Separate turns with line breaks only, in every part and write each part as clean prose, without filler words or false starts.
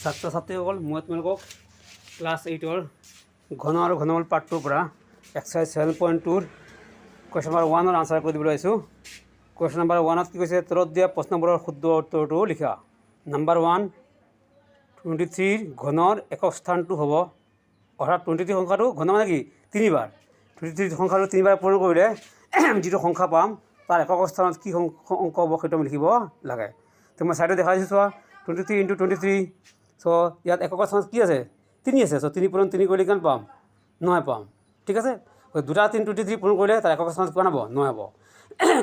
ছাত্ৰ ছাত্ৰীসকল মই তোমালোকক ক্লাছ 8ৰ ঘন আৰু ঘনমূল পাৰ্ট 2ৰ পৰা এক্সাৰচাইজ 7.2ৰ কুৱেশ্যন নম্বৰ 1ৰ আনচাৰ কৰি দিবলৈ আহিছোঁ। কুৱেশ্যন নম্বৰ 1ত কি কৈছে, তলত দিয়া প্ৰশ্নবোৰৰ শুদ্ধ উত্তৰটো লিখা। নম্বৰ 1, 23ৰ ঘনৰ একক স্থানটো হ'ব, অৰ্থাৎ 23 সংখ্যাটো ঘন মানে কি 3বাৰ। 23 সংখ্যাটো 3বাৰ পূৰণ কৰিলে যিটো সংখ্যা পাম তাৰ একক স্থানত কি অংক হ'ব সেইটো আমি লিখিব লাগে। তো মই চাইডত দেখাই দিছোঁ, চোৱা 23 × 23। চ' ইয়াত একক স্থানত কি আছে, 3 আছে। চ' 3 পূৰণ 3 কৰিলে কিমান পাম, 9 পাম। ঠিক আছে, দুটা 23 পূৰণ কৰিলে তাৰ একক স্থানত কিমান হ'ব, 9 হ'ব।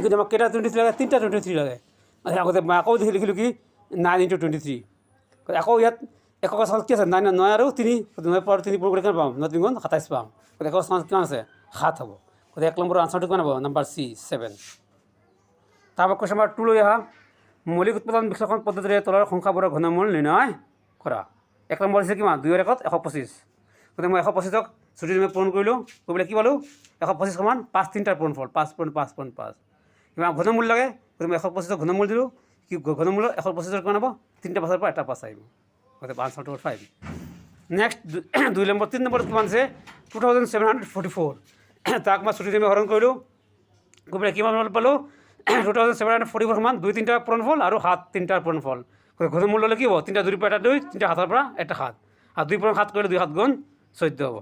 কিন্তু আমাক কেইটা 23 লাগে, 3টা 23 লাগে। আগতে মই আকৌ লিখিলোঁ কি 9 × 23। আকৌ ইয়াত একক স্থানত কি আছে, 9 আৰু 3, 9 পৰা 3 পূৰণ কৰিলে কিমান পাম, 9 × 3 = 27 পাম। একক স্থানত কিমান আছে, 7 হ'ব। গতিকে 1 নম্বৰৰ আনচাৰটো কিমান হ'ব, নম্বৰ C 7। তাৰপৰা কুৱেশ্যন নম্বৰ 2 লৈ আহা। মৌলিক উৎপাদন বিশ্লেষণ পদ্ধতিৰে তলৰ সংখ্যাবোৰৰ ঘনমূল নিৰ্ণয় কৰা। 1 নম্বৰ হৈছে কিমান, 2ৰ একত 125। গতিকে মই 125ক যদি মই পূৰণ কৰিলোঁ, কৰিবলৈ কি পালোঁ, 125 সমান 5 3টাৰ পূৰণফল, 5 × 5 = 5। কিমান ঘনমূল লাগে, গতিকে মই 125ক ঘনমূল দিলোঁ। কি ঘনমূলৰ 125ৰ কিমান হ'ব, 3টা 5ৰ পৰা এটা 5 আহিব। গতিকে আনচাৰটো হ'ল 5। নেক্সট 3 নম্বৰত কিমান আছে, 2744। তাক মই ছুটি আমি হৰণ কৰিলোঁ, গতিকে কিমান পালোঁ, 2744 সমান 2 3টাৰ পূৰণফল আৰু 7 3টাৰ পূৰণফল। গতিকে ঘনমূল ল'লে কি হ'ব, 3টা 2ৰ পৰা এটা 2, 3টা 7ৰ পৰা এটা 7, আৰু 2 পূৰণ 7 কৰিলে 2 7 × 14 হ'ব।